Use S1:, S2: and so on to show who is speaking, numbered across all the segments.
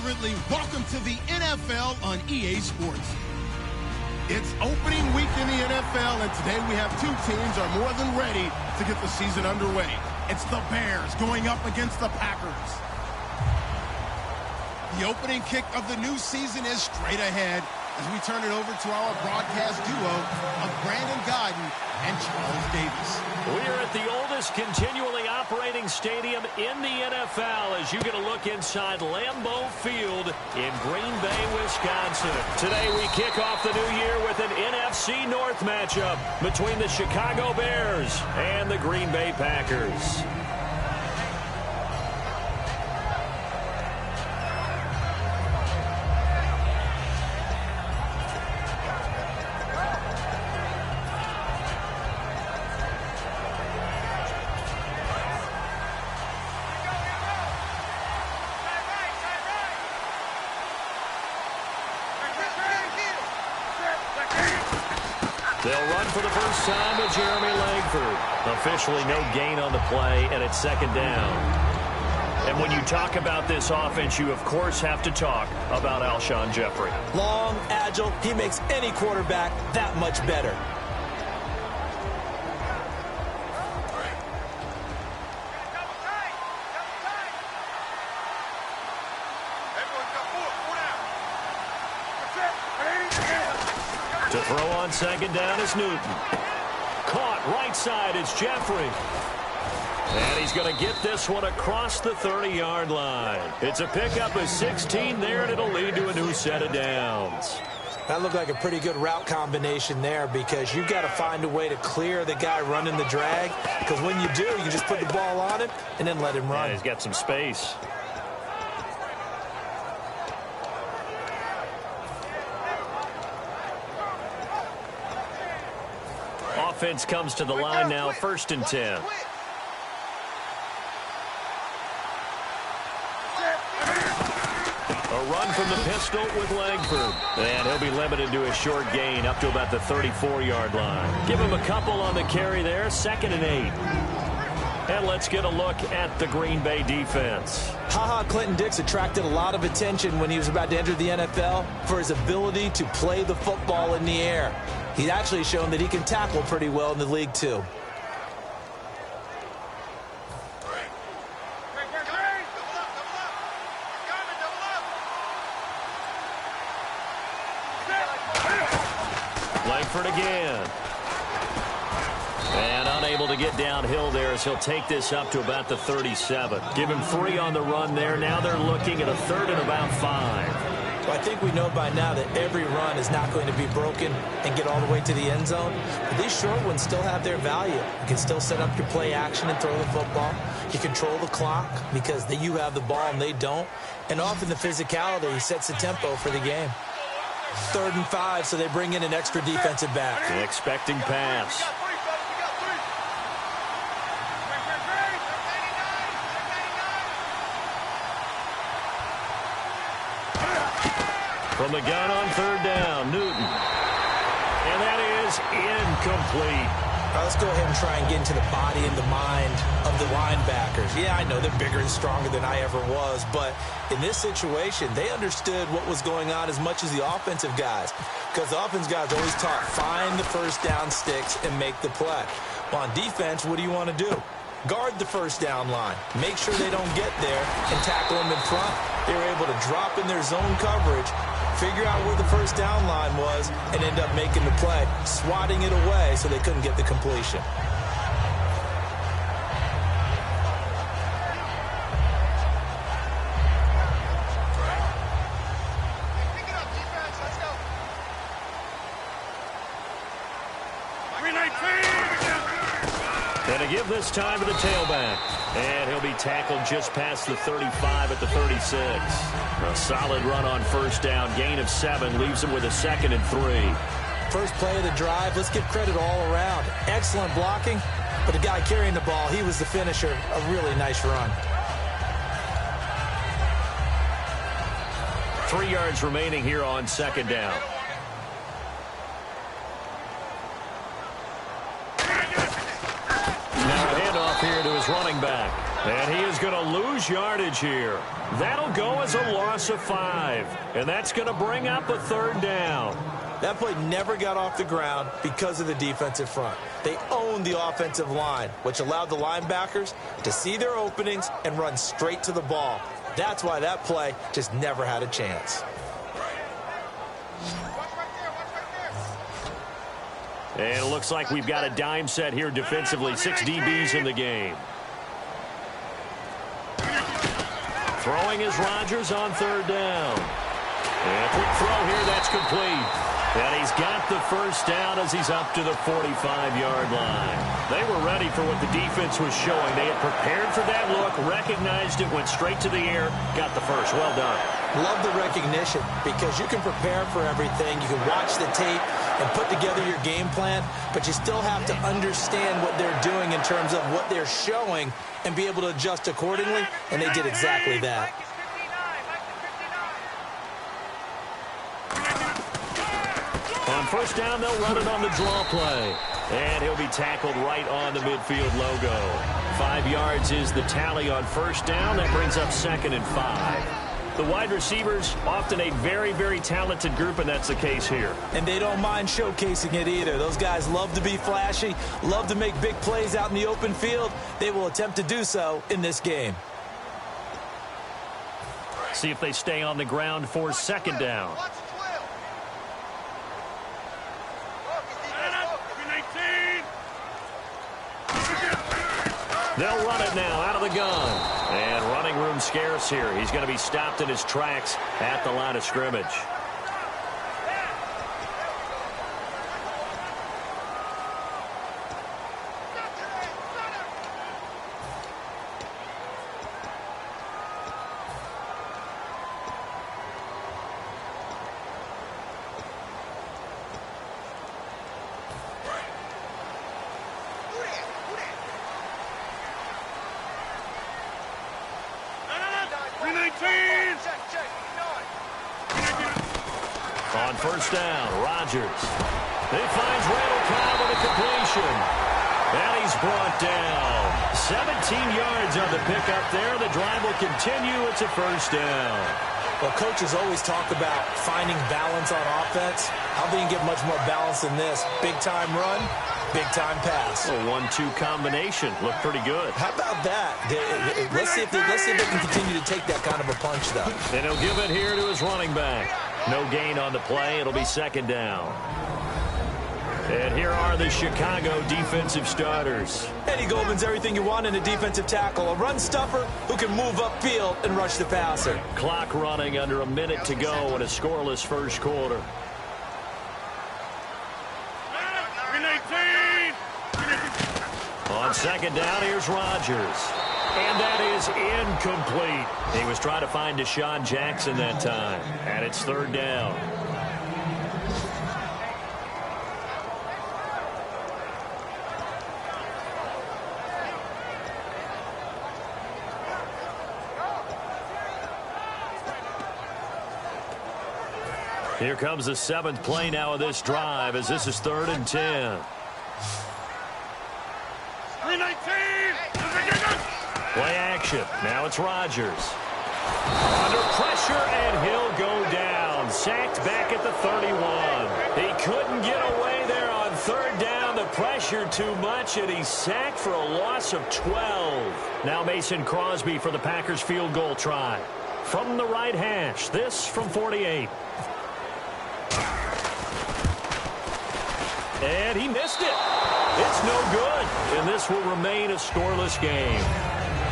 S1: differently, welcome to the NFL on EA Sports. It's opening week in the NFL, and today we have two teams are more than ready to get the season underway. It's the Bears going up against the Packers. The opening kick of the new season is straight ahead as we turn it over to our broadcast duo of Brandon Godden and Charles Davis.
S2: We are at the oldest continually operating stadium in the NFL as you get a look inside Lambeau Field in Green Bay, Wisconsin. Today we kick off the new year with an NFC North matchup between the Chicago Bears and the Green Bay Packers. They'll run for the first time with Jeremy Langford. Officially no gain on the play, and it's second down. And when you talk about this offense, you of course have to talk about Alshon Jeffrey.
S3: Long, agile, he makes any quarterback that much better.
S2: To throw on second down is Newton. Caught right side, it's Jeffrey. And he's going to get this one across the 30-yard line. It's a pickup of 16 there, and it'll lead to a new set of downs.
S3: That looked like a pretty good route combination there because you've got to find a way to clear the guy running the drag. Because when you do, you can just put the ball on him and then let him run.
S2: Yeah, he's got some space. Offense comes to the line now, 1st and 10. A run from the pistol with Langford. And he'll be limited to a short gain up to about the 34-yard line. Give him a couple on the carry there, 2nd and 8. And let's get a look at the Green Bay defense.
S3: Clinton Dix attracted a lot of attention when he was about to enter the NFL for his ability to play the football in the air. He's actually shown that he can tackle pretty well in the league, too.
S2: Langford again. And unable to get downhill there as he'll take this up to about the 37. Give him 3 on the run there. Now they're looking at a 3rd and about 5.
S3: Well, I think we know by now that every run is not going to be broken and get all the way to the end zone. But these short ones still have their value. You can still set up your play action and throw the football. You control the clock because you have the ball and they don't. And often the physicality sets the tempo for the game. 3rd and 5, so they bring in an extra defensive back.
S2: Expecting pass. From the gun on 3rd down, Newton. And that is incomplete.
S3: Let's go ahead and try and get into the body and the mind of the linebackers. Yeah, I know they're bigger and stronger than I ever was, but in this situation, they understood what was going on as much as the offensive guys. Because the offensive guys always taught, find the first down sticks and make the play. Well, on defense, what do you want to do? Guard the first down line. Make sure they don't get there and tackle them in front. They were able to drop in their zone coverage, figure out where the first down line was, and end up making the play, swatting it away so they couldn't get the completion.
S2: And to give this time to the tailback. And he'll be tackled just past the 35 at the 36. A solid run on 1st down. Gain of 7 leaves him with a 2nd and 3.
S3: First play of the drive, let's give credit all around. Excellent blocking, but the guy carrying the ball, he was the finisher. A really nice run.
S2: 3 yards remaining here on 2nd down. Now a handoff here to his running back. And he is going to lose yardage here. That'll go as a loss of 5. And that's going to bring up a 3rd down.
S3: That play never got off the ground because of the defensive front. They owned the offensive line, which allowed the linebackers to see their openings and run straight to the ball. That's why that play just never had a chance.
S2: And it looks like we've got a dime set here defensively. 6 DBs in the game. Throwing is Rodgers on 3rd down. And a quick throw here, that's complete. And he's got the 1st down as he's up to the 45-yard line. They were ready for what the defense was showing. They had prepared for that look, recognized it, went straight to the air, got the 1st. Well done.
S3: Love the recognition because you can prepare for everything. You can watch the tape and put together your game plan, but you still have to understand what they're doing in terms of what they're showing and be able to adjust accordingly, and they did exactly that.
S2: On 1st down, they'll run it on the draw play. And he'll be tackled right on the midfield logo. 5 yards is the tally on 1st down. That brings up 2nd and 5. The wide receivers, often a very, very talented group, and that's the case here.
S3: And they don't mind showcasing it either. Those guys love to be flashy, love to make big plays out in the open field. They will attempt to do so in this game.
S2: See if they stay on the ground for 2nd down. They'll run it now out of the gun. And running room scarce here. He's going to be stopped in his tracks at the line of scrimmage. On 1st down, Rodgers. He finds Randall Cobb with a completion. And he's brought down. 17 yards on the pickup there. The drive will continue. It's a 1st down.
S3: Well, coaches always talk about finding balance on offense. How can you get much more balance than this? Big-time run, big-time pass.
S2: A 1-2 combination. Looked pretty good.
S3: How about that? Let's see if they can continue to take that kind of a punch, though.
S2: And he'll give it here to his running back. No gain on the play. It'll be 2nd down. And here are the Chicago defensive starters.
S3: Eddie Goldman's everything you want in a defensive tackle. A run stuffer who can move upfield and rush the passer.
S2: Clock running under a minute to go in a scoreless 1st quarter. On 2nd down, here's Rodgers. And that is incomplete. He was trying to find Deshaun Jackson that time. And it's 3rd down. Here comes the 7th play now of this drive as this is 3rd and 10. Play action. Now it's Rodgers. Under pressure, and he'll go down. Sacked back at the 31. He couldn't get away there on 3rd down. The pressure too much, and he's sacked for a loss of 12. Now Mason Crosby for the Packers field goal try. From the right hash. This from 48. And he missed it. It's no good. And this will remain a scoreless game.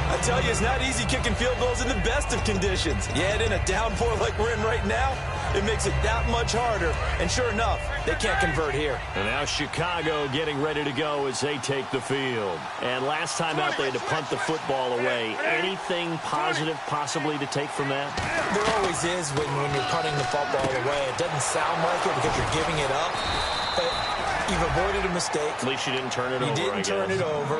S3: I tell you, it's not easy kicking field goals in the best of conditions. Yet in a downpour like we're in right now, it makes it that much harder. And sure enough, they can't convert here.
S2: And now Chicago getting ready to go as they take the field. And last time out, they had to punt the football away. Anything positive possibly to take from that?
S3: There always is when you're punting the football away. It doesn't sound like it because you're giving it up. But you've avoided a mistake.
S2: At least you didn't turn it over,
S3: You didn't turn it over,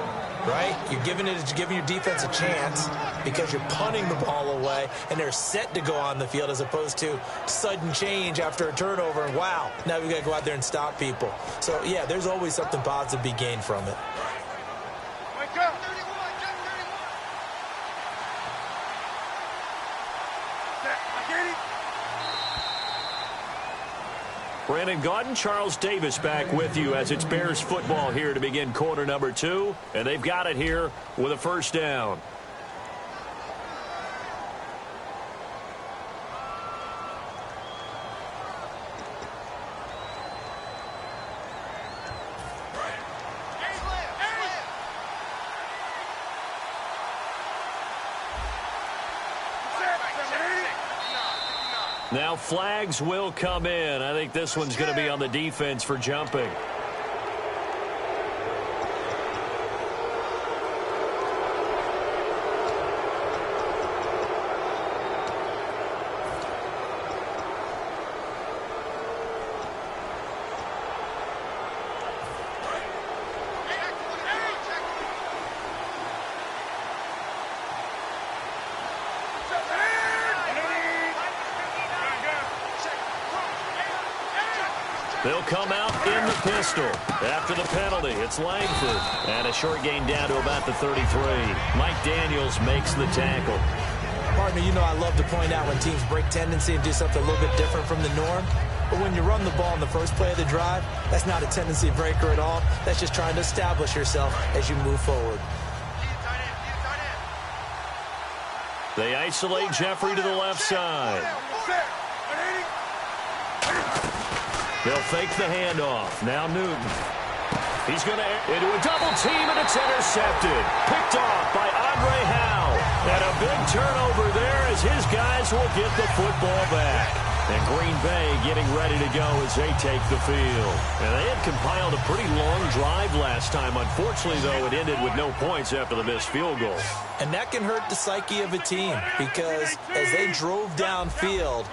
S3: right? You're giving your defense a chance because you're punting the ball away, and they're set to go on the field as opposed to sudden change after a turnover, and wow, now we've got to go out there and stop people. So, yeah, there's always something positive to be gained from it.
S2: Brandon Gaudin, Charles Davis back with you as it's Bears football here to begin quarter number 2. And they've got it here with a first down. Now flags will come in. I think this one's going to be on the defense for jumping. They'll come out in the pistol. After the penalty, it's Langford. And a short gain down to about the 33. Mike Daniels makes the tackle.
S3: Partner, you know I love to point out when teams break tendency and do something a little bit different from the norm. But when you run the ball in the first play of the drive, that's not a tendency breaker at all. That's just trying to establish yourself as you move forward.
S2: They isolate Jeffrey to the left side. They'll fake the handoff. Now Newton. He's going to into a double team, and it's intercepted. Picked off by Andre Howe. And a big turnover there as his guys will get the football back. And Green Bay getting ready to go as they take the field. And they had compiled a pretty long drive last time. Unfortunately, though, it ended with no points after the missed field goal.
S3: And that can hurt the psyche of a team because as they drove downfield,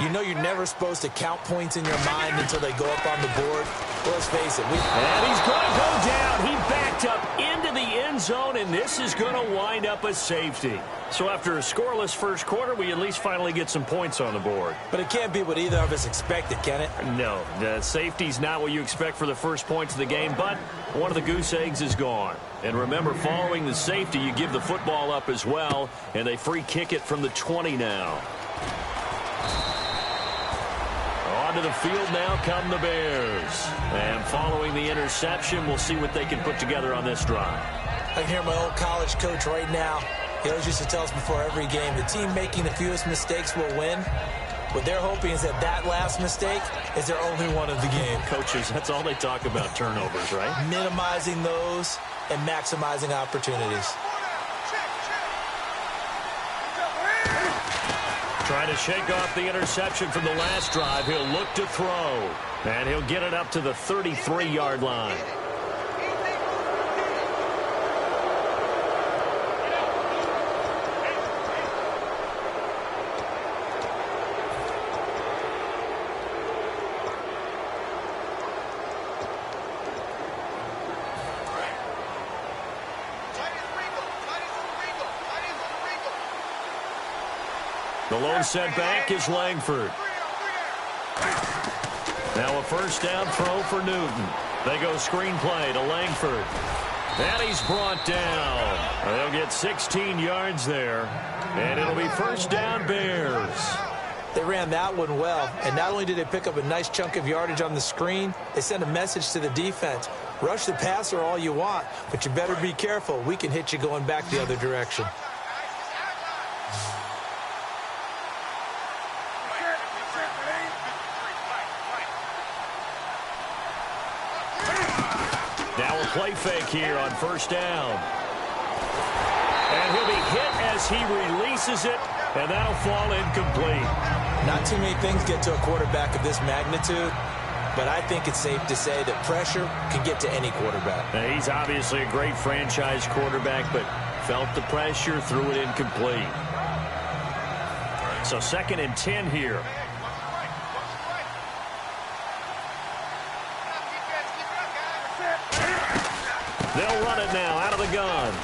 S3: you know you're never supposed to count points in your mind until they go up on the board. Well, let's face it.
S2: And he's going to go down. He backed up into the end zone, and this is going to wind up a safety. So after a scoreless first quarter, we at least finally get some points on the board.
S3: But it can't be what either of us expected, can it?
S2: No, the safety's not what you expect for the first points of the game, but one of the goose eggs is gone. And remember, following the safety, you give the football up as well, and they free kick it from the 20 now. Onto the field now come the Bears. And following the interception, we'll see what they can put together on this drive.
S3: I can hear my old college coach right now. He always used to tell us before every game, the team making the fewest mistakes will win. What they're hoping is that that last mistake is their only one of the game.
S2: Coaches, that's all they talk about, turnovers, right?
S3: Minimizing those and maximizing opportunities.
S2: Trying to shake off the interception from the last drive. He'll look to throw. And he'll get it up to the 33-yard line. The lone setback is Langford. Now a first down throw for Newton. They go screenplay to Langford. And he's brought down. They'll get 16 yards there. And it'll be first down Bears.
S3: They ran that one well. And not only did they pick up a nice chunk of yardage on the screen, they sent a message to the defense. Rush the passer all you want, but you better be careful. We can hit you going back the other direction.
S2: Play fake here on first down. And he'll be hit as he releases it, and that'll fall incomplete.
S3: Not too many things get to a quarterback of this magnitude, but I think it's safe to say that pressure can get to any quarterback.
S2: Now, he's obviously a great franchise quarterback, but felt the pressure, threw it incomplete. So 2nd and 10 here. They'll run it now out of the gun.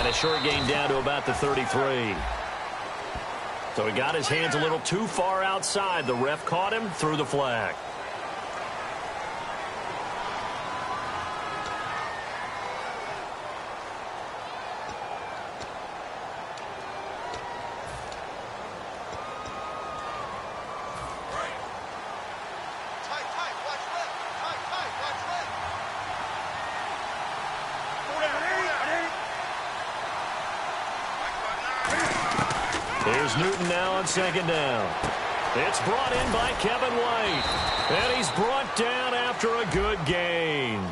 S2: And a short gain down to about the 33. So he got his hands a little too far outside. The ref caught him, threw the flag. Here's Newton now on second down. It's brought in by Kevin White. And he's brought down after a good gain.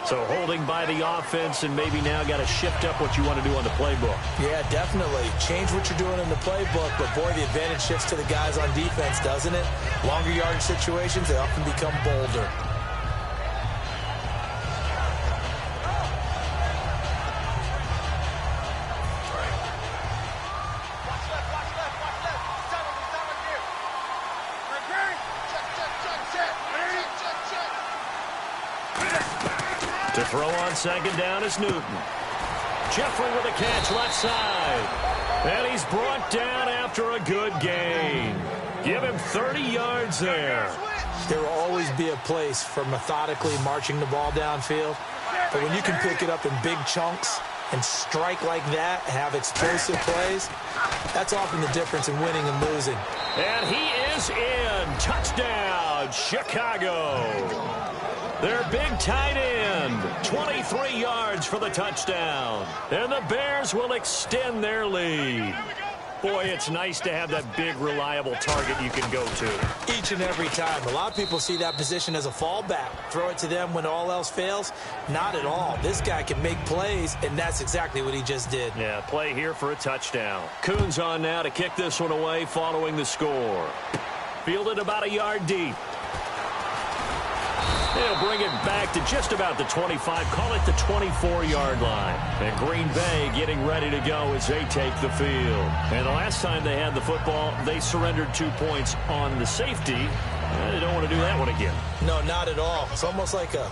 S2: So holding by the offense, and maybe now got to shift up what you want to do on the playbook.
S3: Yeah, definitely. Change what you're doing in the playbook, but boy, the advantage shifts to the guys on defense, doesn't it? Longer yardage situations, they often become bolder.
S2: To throw on second down is Newton. Jeffrey with a catch left side. And he's brought down after a good gain. Give him 30 yards there.
S3: There will always be a place for methodically marching the ball downfield. But when you can pick it up in big chunks and strike like that, have explosive plays, that's often the difference in winning and losing.
S2: And he is in. Touchdown, Chicago. Their big tight end, 23 yards for the touchdown. And the Bears will extend their lead. Boy, it's nice to have that big, reliable target you can go to.
S3: Each and every time. A lot of people see that position as a fallback. Throw it to them when all else fails. Not at all. This guy can make plays, and that's exactly what he just did.
S2: Yeah, play here for a touchdown. Coons on now to kick this one away following the score. Fielded about a yard deep. They'll bring it back to just about the 25, call it the 24-yard line. And Green Bay getting ready to go as they take the field. And the last time they had the football, they surrendered 2 points on the safety. They don't want to do that one again.
S3: No, not at all. It's almost like a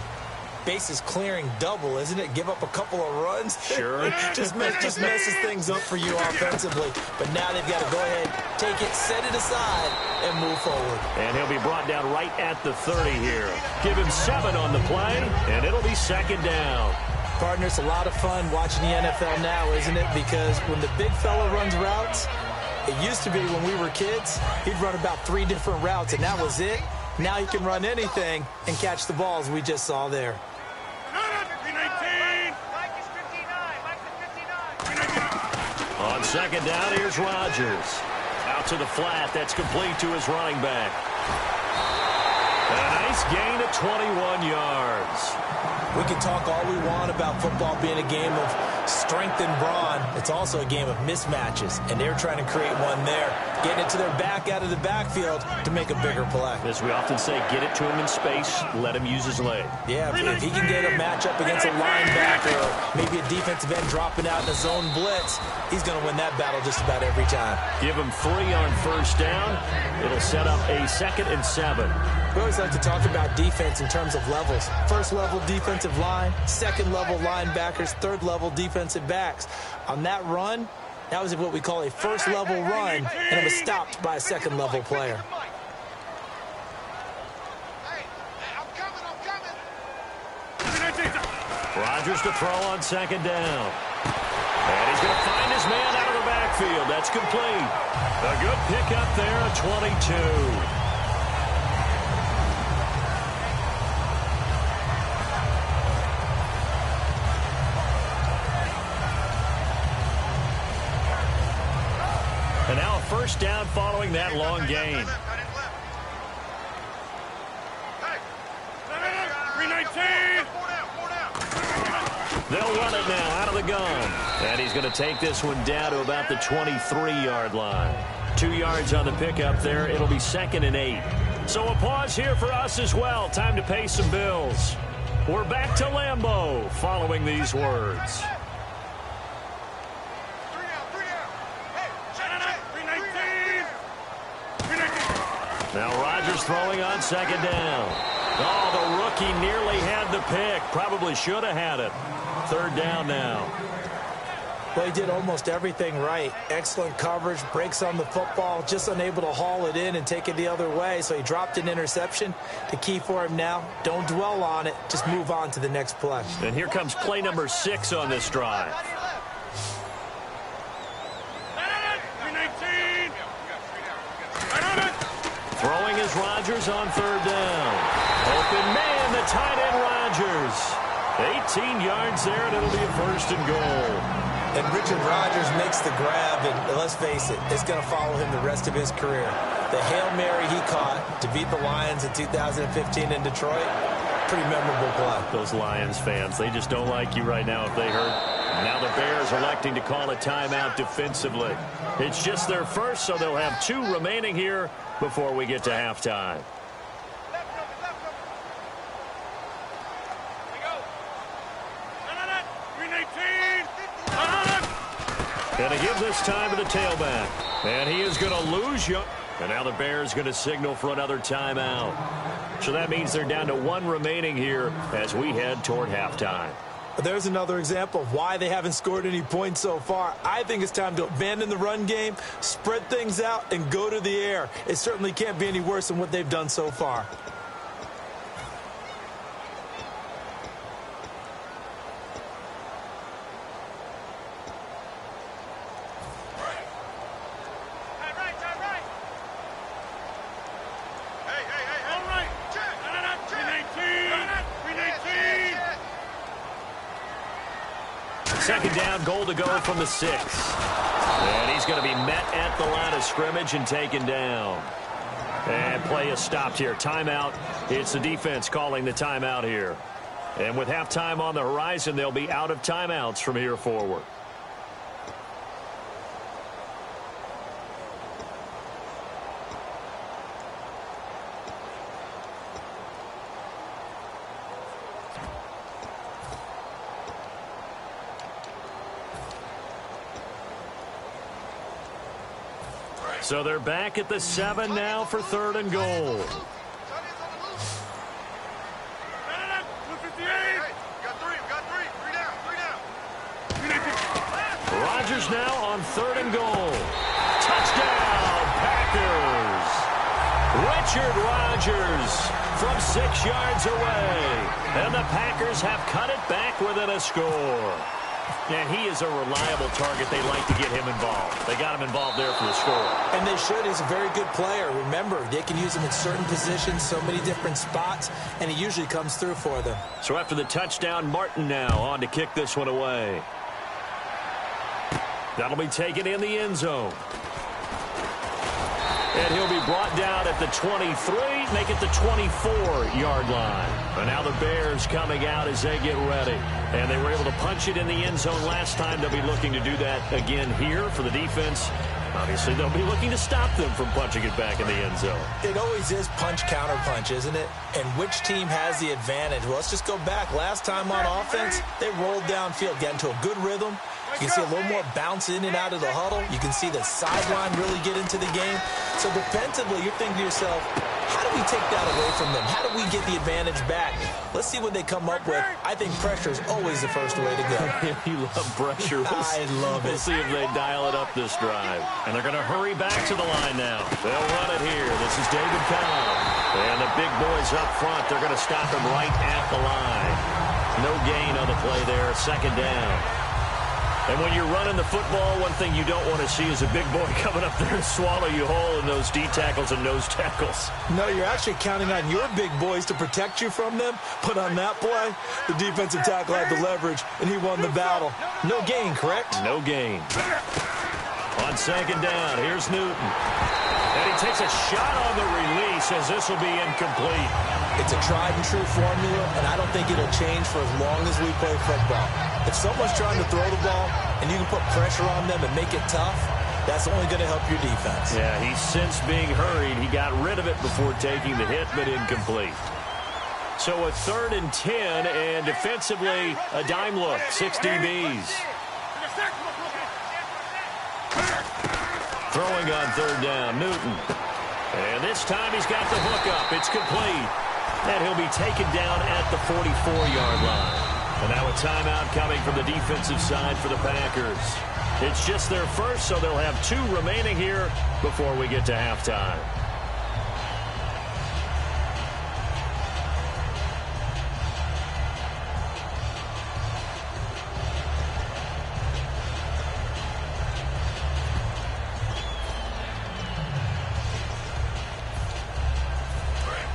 S3: bases clearing double, isn't it? Give up a couple of runs.
S2: Sure.
S3: just messes things up for you offensively. But now they've got to go ahead, take it, set it aside, and move forward.
S2: And he'll be brought down right at the 30 here. Give him 7 on the play, and it'll be second down.
S3: Partner, it's a lot of fun watching the NFL now, isn't it? Because when the big fella runs routes, it used to be when we were kids, he'd run about 3 different routes, and that was it. Now he can run anything and catch the balls we just saw there.
S2: On second down, here's Rodgers. Out to the flat. That's complete to his running back. A nice gain of 21 yards.
S3: We can talk all we want about football being a game of strength and brawn. It's also a game of mismatches, and they're trying to create one there. Getting it to their back out of the backfield to make a bigger play.
S2: As we often say, get it to him in space, let him use his leg.
S3: Yeah, if he can get a matchup against a linebacker or maybe a defensive end dropping out in a zone blitz, he's going to win that battle just about every time.
S2: Give him 3 on first down. It'll set up a 2nd and 7.
S3: We always like to talk about defense in terms of levels. First level defensive line, second level linebackers, third level defensive backs. On that run, that was what we call a first level run, and it was stopped by a second level player.
S2: Rodgers to throw on second down. And he's going to find his man out of the backfield. That's complete. A good pickup there at 22. And now a first down following that long gain. They'll run it now out of the gun. And he's going to take this one down to about the 23-yard line. 2 yards on the pickup there. It'll be 2nd and 8. So a pause here for us as well. Time to pay some bills. We're back to Lambeau following these words. Now Rodgers throwing on second down. Oh, the rookie nearly had the pick. Probably should have had it. 3rd down now.
S3: Well, he did almost everything right. Excellent coverage, breaks on the football, just unable to haul it in and take it the other way. So he dropped an interception. The key for him now, don't dwell on it. Just move on to the next play.
S2: And here comes play number 6 on this drive. Throwing is Rodgers on 3rd down. Open man, the tight end Rodgers. 18 yards there, and it'll be a 1st and goal.
S3: And Richard Rodgers makes the grab, and let's face it, it's going to follow him the rest of his career. The Hail Mary he caught to beat the Lions in 2015 in Detroit, pretty memorable play.
S2: Those Lions fans, they just don't like you right now if they hurt. Now the Bears electing to call a timeout defensively. It's just their first, so they'll have 2 remaining here before we get to halftime. And to give this time to the tailback. And he is going to lose you. And now the Bears going to signal for another timeout. So that means they're down to 1 remaining here as we head toward halftime.
S3: There's another example of why they haven't scored any points so far. I think it's time to abandon the run game, spread things out, and go to the air. It certainly can't be any worse than what they've done so far.
S2: Second down, goal to go from the 6. And he's going to be met at the line of scrimmage and taken down. And play is stopped here. Timeout. It's the defense calling the timeout here. And with halftime on the horizon, they'll be out of timeouts from here forward. So they're back at the 7 now for 3rd and goal. Rodgers now on 3rd and goal. Touchdown, Packers. Richard Rodgers from 6 yards away. And the Packers have cut it back within a score. And he is a reliable target. They like to get him involved. They got him involved there for the score.
S3: And they should. He's a very good player. Remember, they can use him in certain positions, so many different spots, and he usually comes through for them.
S2: So after the touchdown, Martin now on to kick this one away. That'll be taken in the end zone. And he'll be brought down at the 23, make it the 24-yard line. And now the Bears coming out as they get ready. And they were able to punch it in the end zone last time. They'll be looking to do that again here for the defense. Obviously, they'll be looking to stop them from punching it back in the end zone.
S3: It always is punch-counter-punch, isn't it? And which team has the advantage? Well, let's just go back. Last time on offense, they rolled downfield, got into a good rhythm. You can see a little more bounce in and out of the huddle. You can see the sideline really get into the game. So defensively, you're thinking to yourself, how do we take that away from them? How do we get the advantage back? Let's see what they come up with. I think pressure is always the first way to go.
S2: You love pressure.
S3: I love it.
S2: We'll see if they dial it up this drive. And they're going to hurry back to the line now. They'll run it here. This is David Cobb. And the big boys up front, they're going to stop him right at the line. No gain on the play there. 2nd down. And when you're running the football, one thing you don't want to see is a big boy coming up there and swallow you whole in those D tackles and nose tackles.
S3: No, you're actually counting on your big boys to protect you from them. But on that play, the defensive tackle had the leverage, and he won the battle. No gain, correct?
S2: No gain. On 2nd down, here's Newton. And he takes a shot on the release as this will be incomplete.
S3: It's a tried-and-true formula, and I don't think it'll change for as long as we play football. If someone's trying to throw the ball and you can put pressure on them and make it tough, that's only going to help your defense.
S2: Yeah, he's since being hurried. He got rid of it before taking the hit, but incomplete. So a 3rd and 10, and defensively, a dime look, 6 DBs. Throwing on 3rd down, Newton. And this time he's got the hook up. It's complete. And he'll be taken down at the 44-yard line. And now a timeout coming from the defensive side for the Packers. It's just their first, so they'll have 2 remaining here before we get to halftime.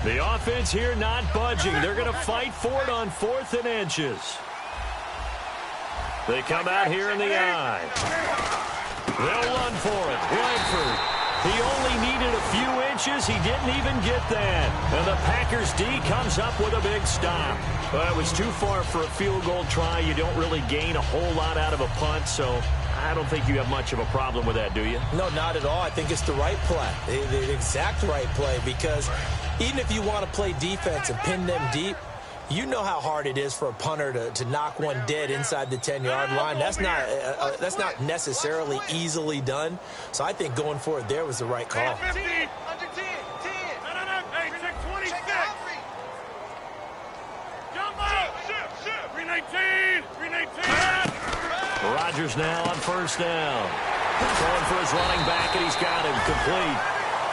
S2: The offense here not budging. They're going to fight for it on 4th and inches. They come out here in the eye. They'll run for it. Langford. He only needed a few inches. He didn't even get that. And the Packers D comes up with a big stop. Well, it was too far for a field goal try. You don't really gain a whole lot out of a punt, so I don't think you have much of a problem with that, do you?
S3: No, not at all. I think it's the right play, the exact right play, because even if you want to play defense and pin them deep, you know how hard it is for a punter to knock one dead inside the 10-yard line. That's not necessarily easily done. So I think going for it there was the right call.
S1: 15, under 10, 10. Hey, check 26. Jump up. 319, 319.
S2: Rodgers now on first down. Going for his running back, and he's got him complete.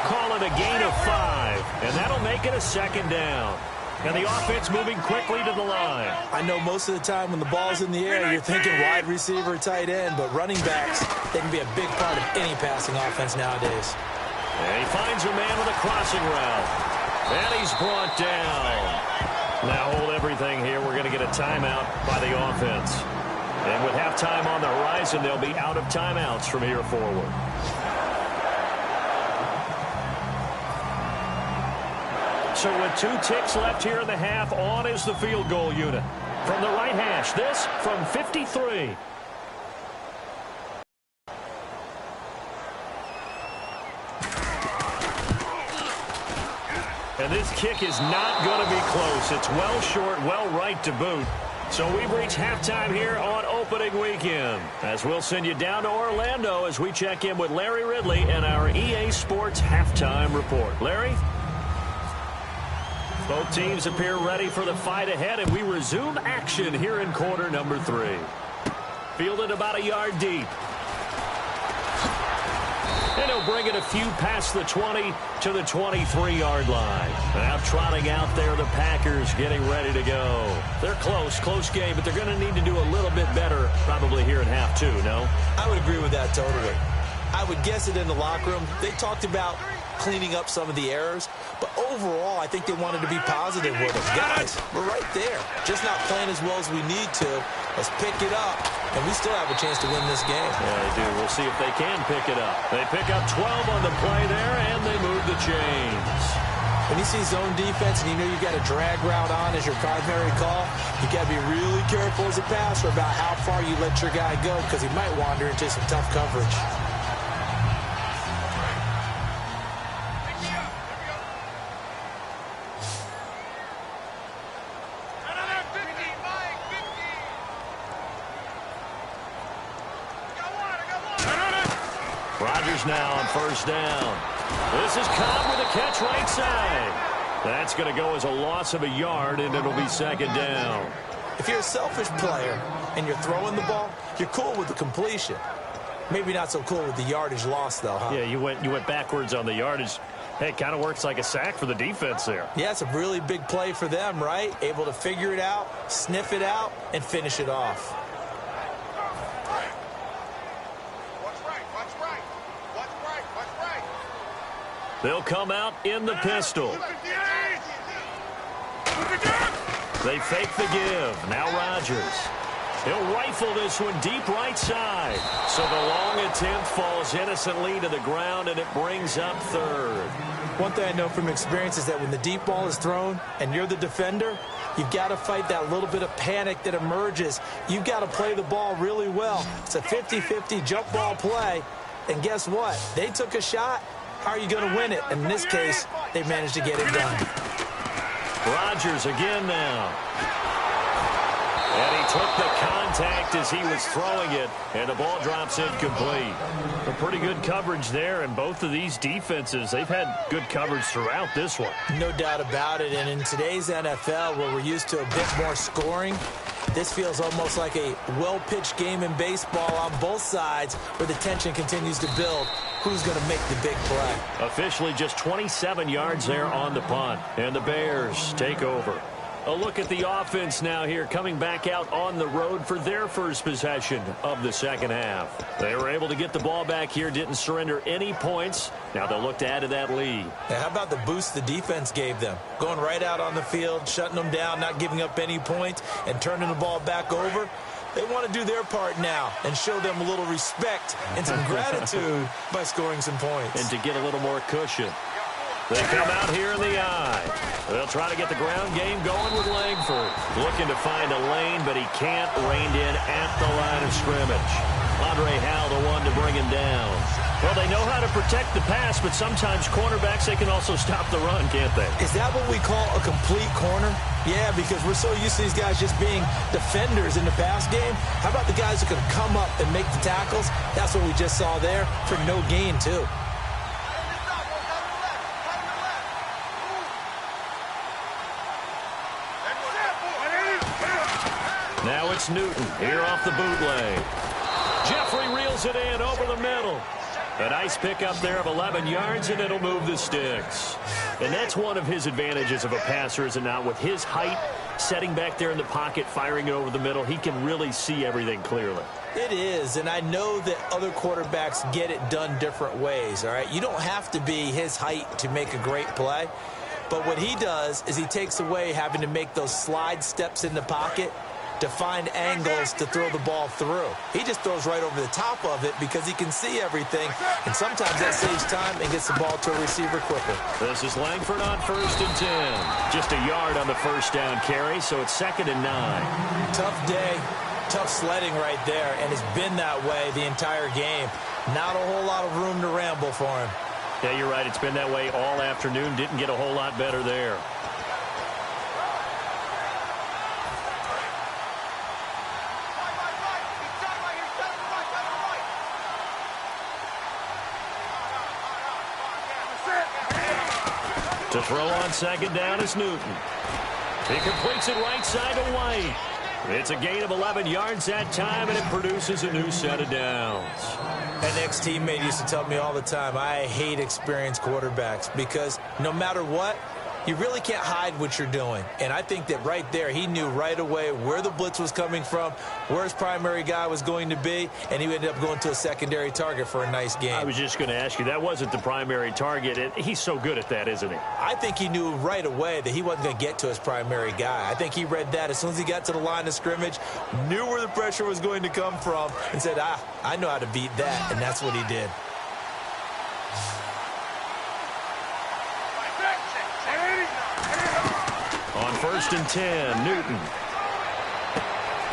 S2: Call it a gain of 5, and that'll make it a second down. And the offense moving quickly to the line.
S3: I know most of the time when the ball's in the air, you're thinking wide receiver, tight end, but running backs, they can be a big part of any passing offense nowadays.
S2: And he finds a man with a crossing route. And he's brought down. Now hold everything here. We're going to get a timeout by the offense. And with halftime on the horizon, they'll be out of timeouts from here forward. So with 2 ticks left here in the half, on is the field goal unit. From the right hash, this from 53. And this kick is not going to be close. It's well short, well right to boot. So we've reached halftime here on opening weekend, as we'll send you down to Orlando as we check in with Larry Ridley and our EA Sports halftime report. Larry? Both teams appear ready for the fight ahead, and we resume action here in quarter number 3. Fielded about a yard deep. And he'll bring it a few past the 20 to the 23-yard line. Now trotting out there, the Packers getting ready to go. They're close game, but they're going to need to do a little bit better probably here in half 2, no?
S3: I would agree with that totally. I would guess it in the locker room. They talked about cleaning up some of the errors, but overall, I think they wanted to be positive with them. Guys, we're right there. Just not playing as well as we need to. Let's pick it up, and we still have a chance to win this game.
S2: Yeah, they do. We'll see if they can pick it up. They pick up 12 on the play there, and they move the chains.
S3: When you see zone defense and you know you've got a drag route on as your primary call, you got to be really careful as a passer about how far you let your guy go, because he might wander into some tough coverage.
S2: Rodgers now on first down. This is Cobb with a catch right side. That's going to go as a loss of a yard, and it'll be second down.
S3: If you're a selfish player and you're throwing the ball, you're cool with the completion. Maybe not so cool with the yardage loss, though, huh?
S2: Yeah, you went backwards on the yardage. Hey, it kind of works like a sack for the defense there.
S3: Yeah, it's a really big play for them, right? Able to figure it out, sniff it out, and finish it off.
S2: They'll come out in the pistol. They fake the give. Now Rodgers. He'll rifle this one deep right side. So the long attempt falls innocently to the ground, and it brings up third.
S3: One thing I know from experience is that when the deep ball is thrown and you're the defender, you've got to fight that little bit of panic that emerges. You've got to play the ball really well. It's a 50-50 jump ball play. And guess what? They took a shot. How are you going to win it? And in this case, they managed to get it done.
S2: Rodgers again now. And he took the contact as he was throwing it, and the ball drops incomplete. A pretty good coverage there, and both of these defenses, they've had good coverage throughout this one.
S3: No doubt about it, and in today's NFL, where we're used to a bit more scoring, this feels almost like a well-pitched game in baseball on both sides where the tension continues to build. Who's going to make the big play?
S2: Officially just 27 yards there on the punt, and the Bears take over. A look at the offense now here, coming back out on the road for their first possession of the second half. They were able to get the ball back here, didn't surrender any points. Now they'll look to add to that lead.
S3: Now, how about the boost the defense gave them? Going right out on the field, shutting them down, not giving up any points, and turning the ball back over. They want to do their part now and show them a little respect and some gratitude by scoring some points.
S2: And to get a little more cushion. They come out here in the eye. They'll try to get the ground game going with Langford. Looking to find a lane, but he can't. Reined in at the line of scrimmage. Andre Howell, the one to bring him down. Well, they know how to protect the pass, but sometimes cornerbacks, they can also stop the run, can't they?
S3: Is that what we call a complete corner? Yeah, because we're so used to these guys just being defenders in the pass game. How about the guys who can come up and make the tackles? That's what we just saw there for no gain, too.
S2: Now it's Newton here off the bootleg. Jeffrey reels it in over the middle. A nice pickup there of 11 yards, and it'll move the sticks. And that's one of his advantages of a passer, is it not? With his height, setting back there in the pocket, firing it over the middle, he can really see everything clearly.
S3: It is, and I know that other quarterbacks get it done different ways, all right? You don't have to be his height to make a great play. But what he does is he takes away having to make those slide steps in the pocket to find angles to throw the ball through. He just throws right over the top of it because he can see everything, and sometimes that saves time and gets the ball to a receiver quicker.
S2: This is Langford on 1st and 10. Just a yard on the first down carry, so it's 2nd and 9.
S3: Tough day, tough sledding right there, and it's been that way the entire game. Not a whole lot of room to ramble for him.
S2: Yeah, you're right. It's been that way all afternoon. Didn't get a whole lot better there. To throw on 2nd down is Newton. He completes it right side to White. It's a gain of 11 yards that time, and it produces a new set of downs.
S3: An ex-teammate used to tell me all the time, I hate experienced quarterbacks because no matter what, you really can't hide what you're doing. And I think that right there, he knew right away where the blitz was coming from, where his primary guy was going to be, and he ended up going to a secondary target for a nice game.
S2: I was just going to ask you, that wasn't the primary target, and he's so good at that, isn't he?
S3: I think he knew right away that he wasn't going to get to his primary guy. I think he read that as soon as he got to the line of scrimmage, knew where the pressure was going to come from, and said, I know how to beat that, and that's what he did.
S2: On 1st and 10, Newton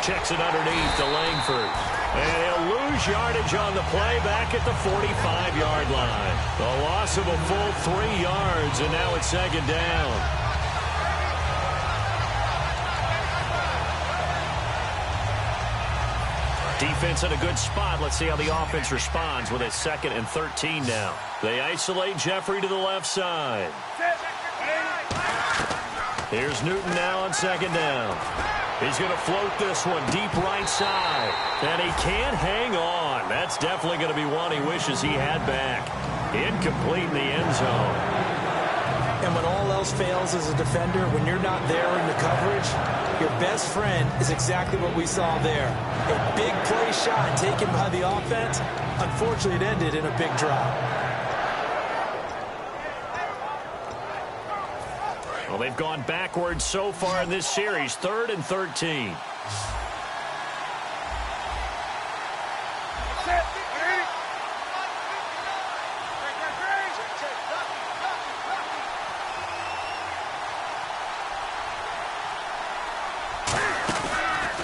S2: checks it underneath to Langford. And he'll lose yardage on the play back at the 45-yard line. The loss of a full 3 yards, and now it's 2nd down. Defense in a good spot. Let's see how the offense responds with a 2nd and 13 now. They isolate Jeffrey to the left side. Here's Newton now on 2nd down. He's going to float this one deep right side. And he can't hang on. That's definitely going to be one he wishes he had back. Incomplete in the end zone.
S3: And when all else fails as a defender, when you're not there in the coverage, your best friend is exactly what we saw there. A big play shot taken by the offense. Unfortunately, it ended in a big drop.
S2: Well, they've gone backwards so far in this series. 3rd and 13.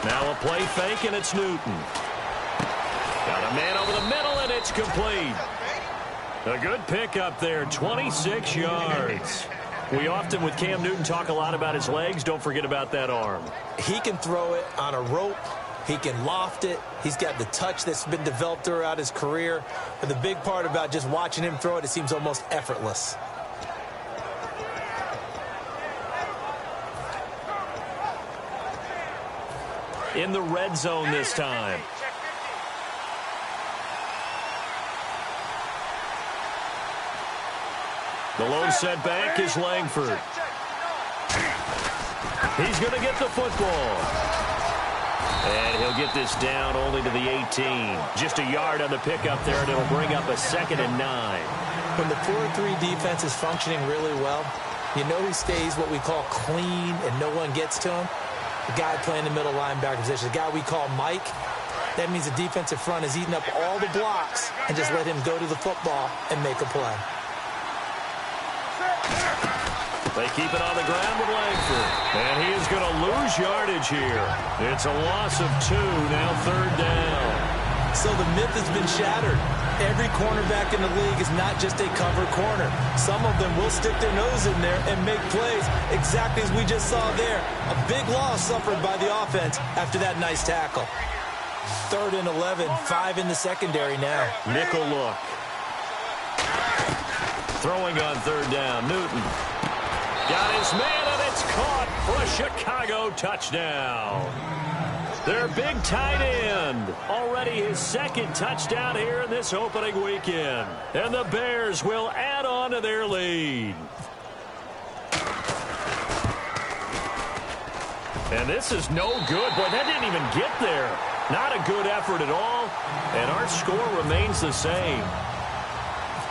S2: Now a play fake, and it's Newton. Got a man over the middle, and it's complete. A good pickup there, 26 yards. We often, with Cam Newton, talk a lot about his legs. Don't forget about that arm.
S3: He can throw it on a rope. He can loft it. He's got the touch that's been developed throughout his career. But the big part about just watching him throw it, it seems almost effortless.
S2: In the red zone this time. The lone setback is Langford. He's going to get the football. And he'll get this down only to the 18. Just a yard on the pickup there, and it'll bring up a 2nd and 9.
S3: When the 4-3 defense is functioning really well, you know he stays what we call clean and no one gets to him. the guy playing the middle linebacker position, the guy we call Mike. That means the defensive front is eating up all the blocks and just let him go to the football and make a play.
S2: They keep it on the ground with Langford. And he is going to lose yardage here. It's a loss of 2, now 3rd down.
S3: So the myth has been shattered. Every cornerback in the league is not just a cover corner. Some of them will stick their nose in there and make plays exactly as we just saw there. A big loss suffered by the offense after that nice tackle. 3rd and 11, 5 in the secondary now.
S2: Nickel look. Throwing on 3rd down, Newton. Got his man, and it's caught for a Chicago touchdown. Their big tight end. Already his 2nd touchdown here in this opening weekend. And the Bears will add on to their lead. And this is no good. Boy, that didn't even get there. Not a good effort at all. And our score remains the same.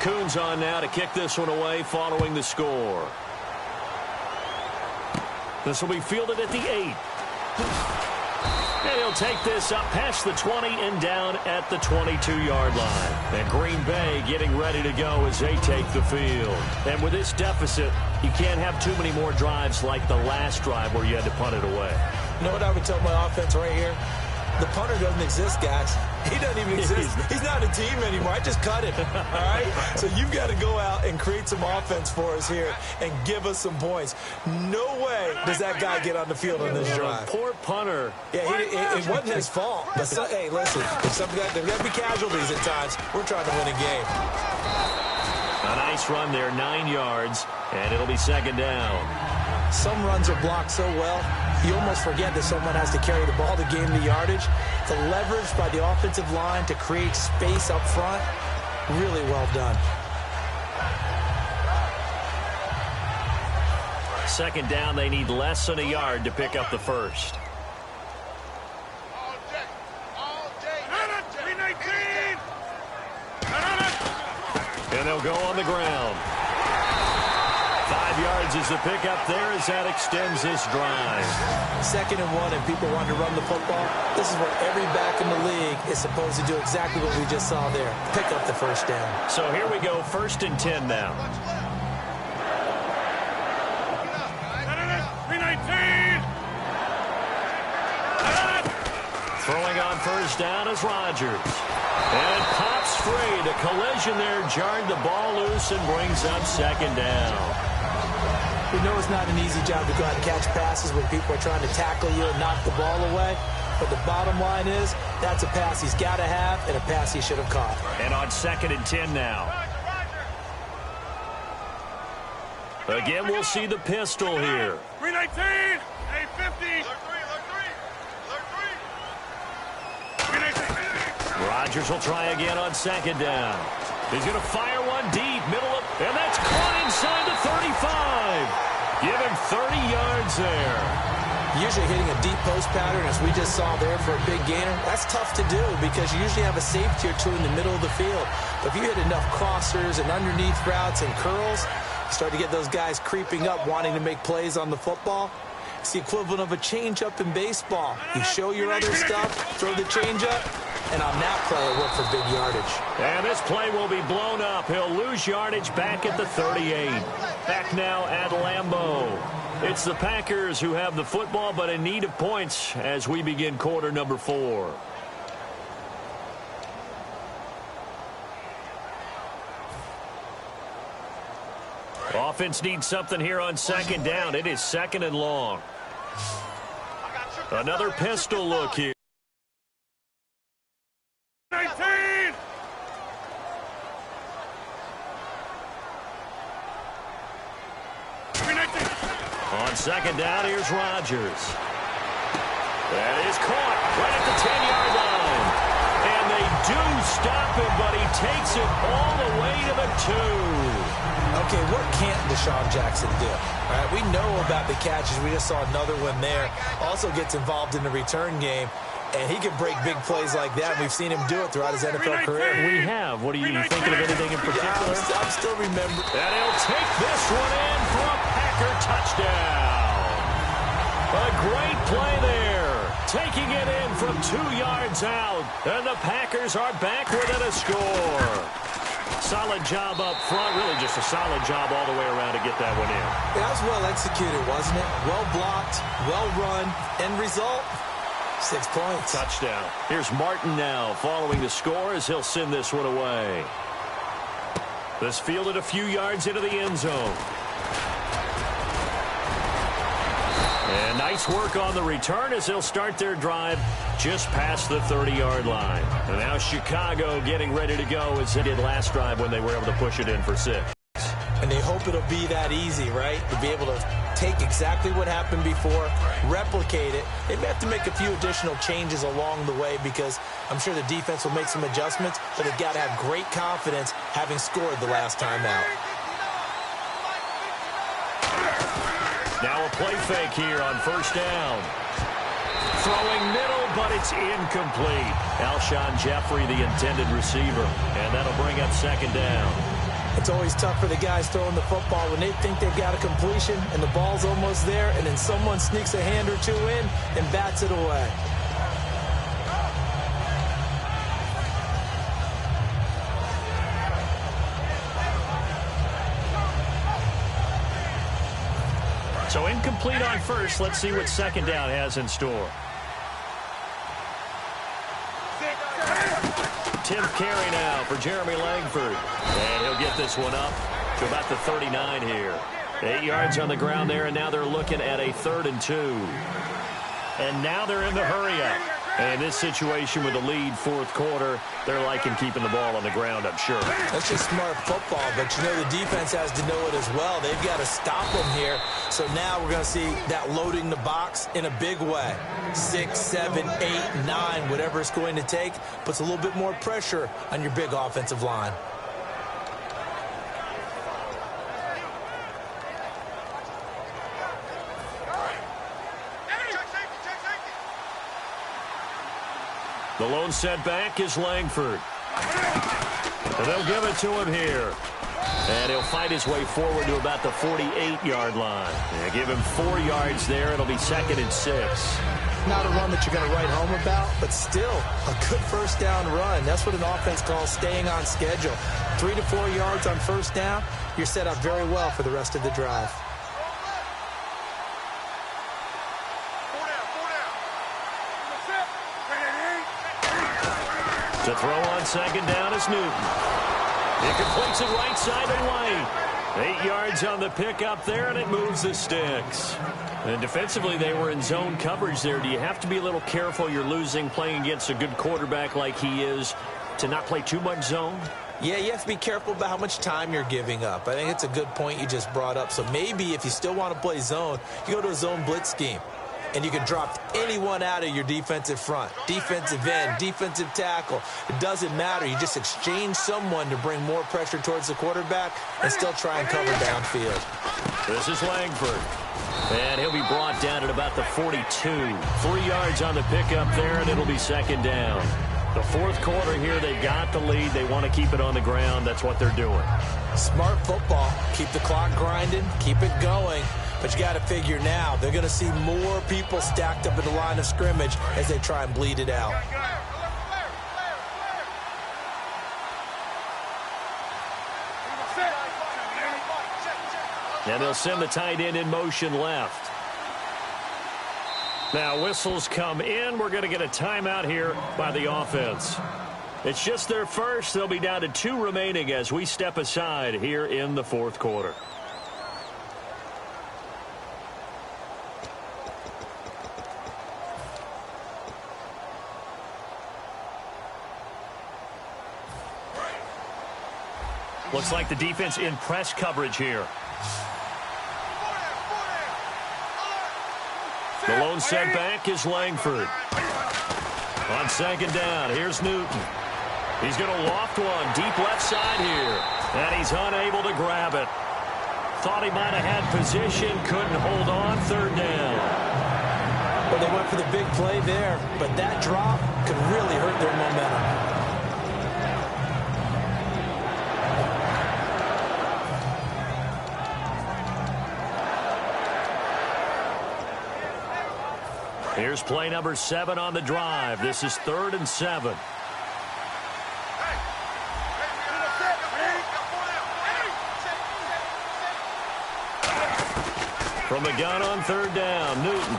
S2: Coons on now to kick this one away following the score. This will be fielded at the 8. And he'll take this up past the 20 and down at the 22-yard line. And Green Bay getting ready to go as they take the field. And with this deficit, you can't have too many more drives like the last drive where you had to punt it away.
S3: You know what I would tell my offense right here? The punter doesn't exist, guys. He doesn't even exist. He's not a team anymore. I just cut him, all right? So you've got to go out and create some offense for us here and give us some points. No way does that guy get on the field on this drive.
S2: Poor punter.
S3: Yeah, it wasn't his fault. But hey, listen, there's got to be casualties at times. We're trying to win a game.
S2: A nice run there, 9 yards, and it'll be 2nd down.
S3: Some runs are blocked so well, you almost forget that someone has to carry the ball to gain the yardage. The leverage by the offensive line to create space up front, really well done.
S2: 2nd down, they need less than a yard to pick up the 1st. And they'll go on the ground. 5 yards is the pickup there as that extends this drive.
S3: 2nd and 1 and people want to run the football. This is where every back in the league is supposed to do exactly what we just saw there. Pick up the 1st down.
S2: So here we go, 1st and 10 now. Throwing on 1st down is Rodgers. And it pops free. The collision there jarred the ball loose and brings up 2nd down.
S3: We know it's not an easy job to go out and catch passes when people are trying to tackle you and knock the ball away. But the bottom line is, that's a pass he's got to have and a pass he should have caught.
S2: And on 2nd and 10 now. Again, we'll see the pistol here.
S1: 319, 850.
S2: Rodgers will try again on 2nd down. He's going to fire one deep, middle of, and that's caught inside the 35. Give him 30 yards there.
S3: Usually hitting a deep post pattern, as we just saw there for a big gainer, that's tough to do because you usually have a safety or two in the middle of the field. But if you hit enough crossers and underneath routes and curls, you start to get those guys creeping up, wanting to make plays on the football. It's the equivalent of a changeup in baseball. You show your other stuff, throw the changeup, and on that play, it worked for big yardage.
S2: And this play will be blown up. He'll lose yardage back at the 38. Back now at Lambeau. It's the Packers who have the football, but in need of points as we begin quarter number 4. Offense needs something here on 2nd down. It is 2nd and long. Another pistol look here.
S1: 19.
S2: On 2nd down, here's Rodgers. That is caught right at the 10-yard line. And they do stop him, but he takes it all the way to the 2.
S3: Okay, what can't Deshaun Jackson do? All right, we know about the catches. We just saw another one there. Also gets involved in the return game, and he can break big plays like that. We've seen him do it throughout his NFL career.
S2: We have. What are you thinking of anything in particular?
S3: Yeah, I'm still remembering.
S2: And he'll take this one in for a Packer touchdown. A great play there. Taking it in from 2 yards out. And the Packers are back within a score. Solid job up front. Really just a solid job all the way around to get that one in.
S3: That was well executed, wasn't it? Well blocked, well run. End result, 6 points.
S2: Touchdown. Here's Martin now following the score as he'll send this one away. This fielded a few yards into the end zone. And nice work on the return as they'll start their drive just past the 30-yard line. And now Chicago getting ready to go as they did last drive when they were able to push it in for 6.
S3: And they hope it'll be that easy, right? To be able to take exactly what happened before, replicate it. They may have to make a few additional changes along the way because I'm sure the defense will make some adjustments, but they've got to have great confidence having scored the last time out.
S2: Now a play fake here on first down. Throwing middle, but it's incomplete. Alshon Jeffrey, the intended receiver, and that'll bring up second down.
S3: It's always tough for the guys throwing the football when they think they've got a completion and the ball's almost there, and then someone sneaks a hand or two in and bats it away.
S2: So incomplete on first. Let's see what second down has in store. 10th carry now for Jeremy Langford. And he'll get this one up to about the 39 here. 8 yards on the ground there, and now they're looking at a 3rd and 2. And now they're in the hurry-up. And in this situation with the lead, 4th quarter, they're liking keeping the ball on the ground, I'm sure.
S3: That's just smart football, but you know the defense has to know it as well. They've got to stop them here. So now we're going to see that loading the box in a big way. 6, 7, 8, 9, whatever it's going to take, puts a little bit more pressure on your big offensive line.
S2: The lone setback is Langford. And they'll give it to him here. And he'll fight his way forward to about the 48-yard line. And give him 4 yards there. It'll be 2nd and 6.
S3: Not a run that you're going to write home about, but still a good first down run. That's what an offense calls staying on schedule. 3 to 4 yards on first down, you're set up very well for the rest of the drive.
S2: To throw on second down is Newton. He completes it right side to White. 8 yards on the pickup there, and it moves the sticks. And defensively, they were in zone coverage there. Do you have to be a little careful? You're losing, playing against a good quarterback like he is, to not play too much zone?
S3: Yeah, you have to be careful about how much time you're giving up. I think it's a good point you just brought up. So maybe if you still want to play zone, you go to a zone blitz scheme. And you can drop anyone out of your defensive front. Defensive end, defensive tackle. It doesn't matter. You just exchange someone to bring more pressure towards the quarterback and still try and cover downfield.
S2: This is Langford. And he'll be brought down at about the 42. 3 yards on the pickup there, and it'll be second down. The 4th quarter here, they've got the lead. They want to keep it on the ground. That's what they're doing.
S3: Smart football. Keep the clock grinding. Keep it going. But you got to figure now, they're going to see more people stacked up in the line of scrimmage as they try and bleed it out.
S2: And they'll send the tight end in motion left. Now whistles come in. We're going to get a timeout here by the offense. It's just their first. They'll be down to 2 remaining as we step aside here in the 4th quarter. Looks like the defense in press coverage here. The lone setback is Langford. On second down, here's Newton. He's going to loft one deep left side here. And he's unable to grab it. Thought he might have had position, couldn't hold on. 3rd down.
S3: Well, they went for the big play there, but that drop could really hurt their momentum.
S2: Here's play number 7 on the drive. This is 3rd and 7. From the gun on 3rd down, Newton.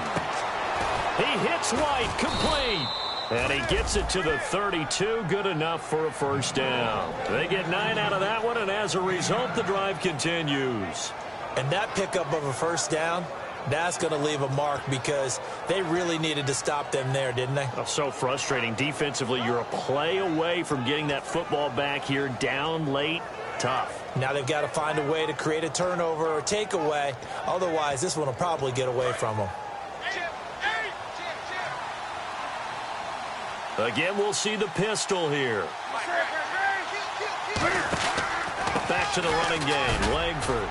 S2: He hits White, complete. And he gets it to the 32, good enough for a first down. They get 9 out of that one, and as a result, the drive continues.
S3: And that pickup of a first down, that's going to leave a mark because they really needed to stop them there, didn't they?
S2: Oh, so frustrating. Defensively, you're a play away from getting that football back here, down late, tough.
S3: Now they've got to find a way to create a turnover or takeaway. Otherwise, this one will probably get away from them.
S2: Again, we'll see the pistol here. Back to the running game, Langford.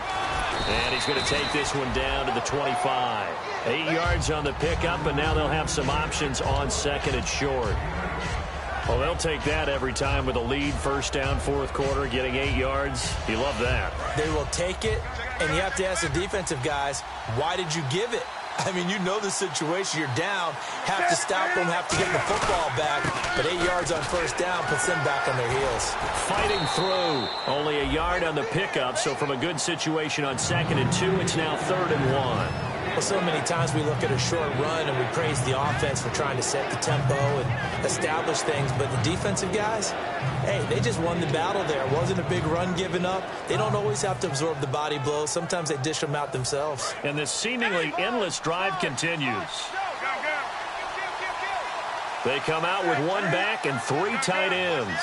S2: And he's going to take this one down to the 25. 8 yards on the pickup, and now they'll have some options on 2nd and short. Well, they'll take that every time with a lead, first down, 4th quarter, getting 8 yards. You love that.
S3: They will take it, and you have to ask the defensive guys, why did you give it? I mean, you know the situation. You're down, have to stop them, have to get the football back. But 8 yards on first down puts them back on their heels.
S2: Fighting through. Only a yard on the pickup, so from a good situation on 2nd and 2, it's now 3rd and 1.
S3: Well, so many times we look at a short run and we praise the offense for trying to set the tempo and establish things. But the defensive guys, hey, they just won the battle there. It wasn't a big run given up. They don't always have to absorb the body blows. Sometimes they dish them out themselves.
S2: And this seemingly endless drive continues. They come out with 1 back and 3 tight ends.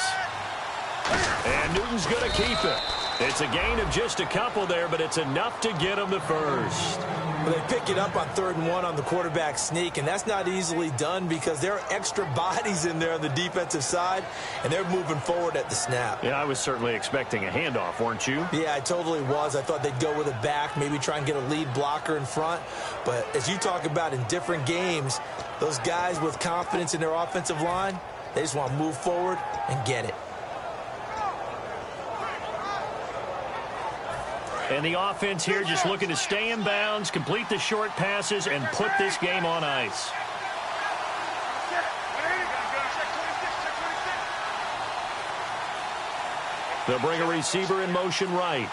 S2: And Newton's going to keep it. It's a gain of just a couple there, but it's enough to get them the first.
S3: Well, they pick it up on 3rd and 1 on the quarterback sneak, and that's not easily done because there are extra bodies in there on the defensive side, and they're moving forward at the snap.
S2: Yeah, I was certainly expecting a handoff, weren't you?
S3: Yeah, I totally was. I thought they'd go with a back, maybe try and get a lead blocker in front. But as you talk about in different games, those guys with confidence in their offensive line, they just want to move forward and get it.
S2: And the offense here just looking to stay in bounds, complete the short passes, and put this game on ice. They'll bring a receiver in motion right.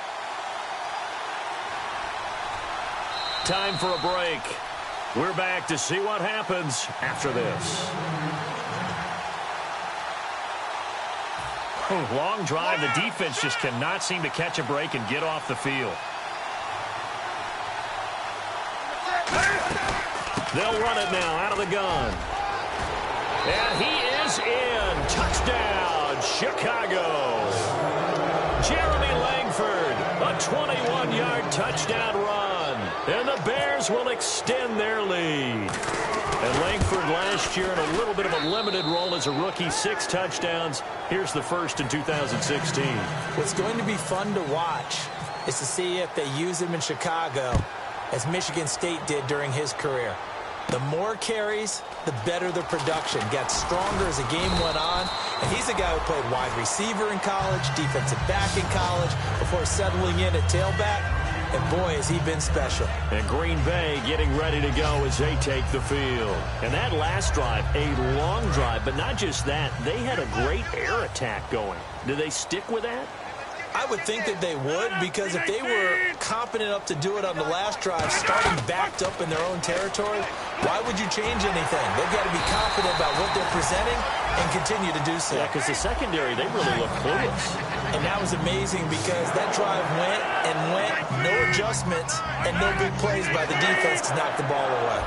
S2: Time for a break. We're back to see what happens after this. Long drive. The defense just cannot seem to catch a break and get off the field. They'll run it now out of the gun. And he is in. Touchdown, Chicago. Jeremy Langford, a 21-yard touchdown run. And the Bears will extend their lead. And Langford last year in a little bit of a limited role as a rookie, 6 touchdowns. Here's the first in 2016.
S3: What's going to be fun to watch is to see if they use him in Chicago as Michigan State did during his career. The more carries, the better the production. Got stronger as the game went on. And he's a guy who played wide receiver in college, defensive back in college, before settling in at tailback. And boy, has he been special.
S2: And Green Bay getting ready to go as they take the field. And that last drive, a long drive, but not just that. They had a great air attack going. Do they stick with that?
S3: I would think that they would, because if they were confident enough to do it on the last drive, starting backed up in their own territory, why would you change anything? They've got to be confident about what they're presenting and continue to do so.
S2: Yeah, because the secondary, they really look clueless.
S3: And that was amazing because that drive went and went, no adjustments, and no big plays by the defense to knock the ball away.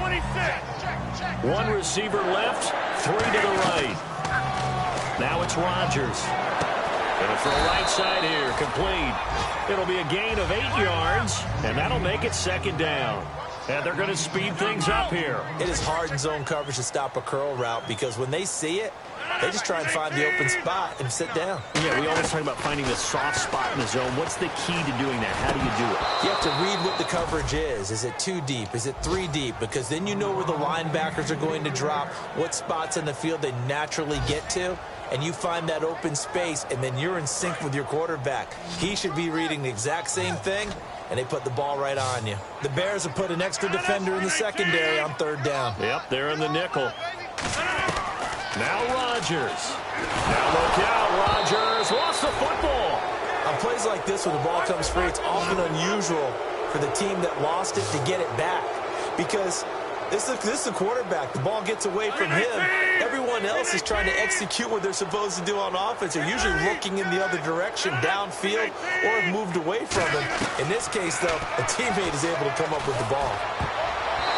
S2: 26. 1 receiver left, 3 to the right. Now it's Rodgers. And for the right side here, complete. It'll be a gain of 8 yards, and that'll make it 2nd down. And they're going to speed things up here.
S3: It is hard in zone coverage to stop a curl route because when they see it, they just try and find the open spot and sit down.
S2: Yeah, we always talk about finding the soft spot in the zone. What's the key to doing that? How do you do it?
S3: You have to read what the coverage is. Is it 2 deep? Is it 3 deep? Because then you know where the linebackers are going to drop, what spots in the field they naturally get to. and you find that open space, and then you're in sync with your quarterback. He should be reading the exact same thing, and they put the ball right on you. The Bears have put an extra defender in the secondary on third down.
S2: Yep, they're in the nickel. Now Rodgers. Now look out, Rodgers lost the football.
S3: On plays like this, when the ball comes free, it's often unusual for the team that lost it to get it back, because this is a quarterback. The ball gets away from him. Everyone else is trying to execute what they're supposed to do on offense. They're usually looking in the other direction, downfield, or have moved away from him. In this case, though, a teammate is able to come up with the ball.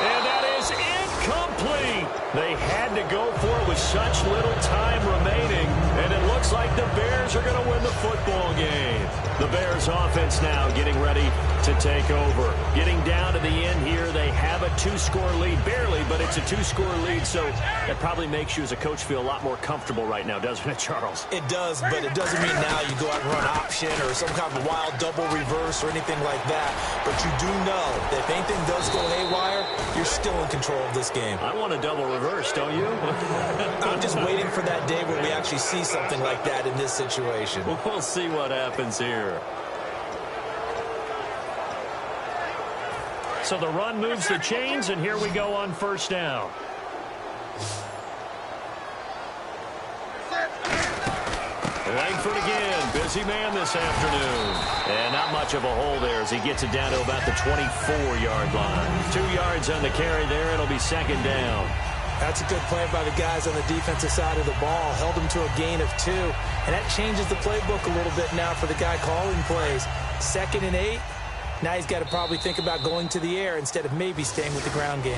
S2: And that is incomplete. They had to go for it with such little time remaining, and it looks like the Bears are going to win the football game. The Bears offense now getting ready to take over. Getting down to the end here, they have a 2-score lead. Barely, but it's a 2-score lead, so that probably makes you as a coach feel a lot more comfortable right now, doesn't it, Charles?
S3: It does, but it doesn't mean now you go out and run option or some kind of wild double reverse or anything like that. But you do know that if anything does go haywire, you're still in control of this game.
S2: I want a double reverse, don't you?
S3: I'm just waiting for that day where we actually see something like that in this situation.
S2: We'll see what happens here. So the run moves the chains, and here we go on first down. Langford again, busy man this afternoon. And not much of a hole there as he gets it down to about the 24-yard line. 2 yards on the carry there. It'll be second down.
S3: That's a good play by the guys on the defensive side of the ball. Held them to a gain of 2. And that changes the playbook a little bit now for the guy calling plays. 2nd and 8. Now he's got to probably think about going to the air instead of maybe staying with the ground game.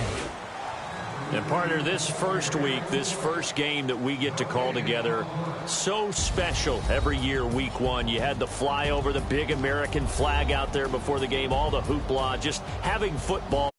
S2: And partner, this first week, this first game that we get to call together, so special every year, week 1. You had the flyover, the big American flag out there before the game, all the hoopla, just having football.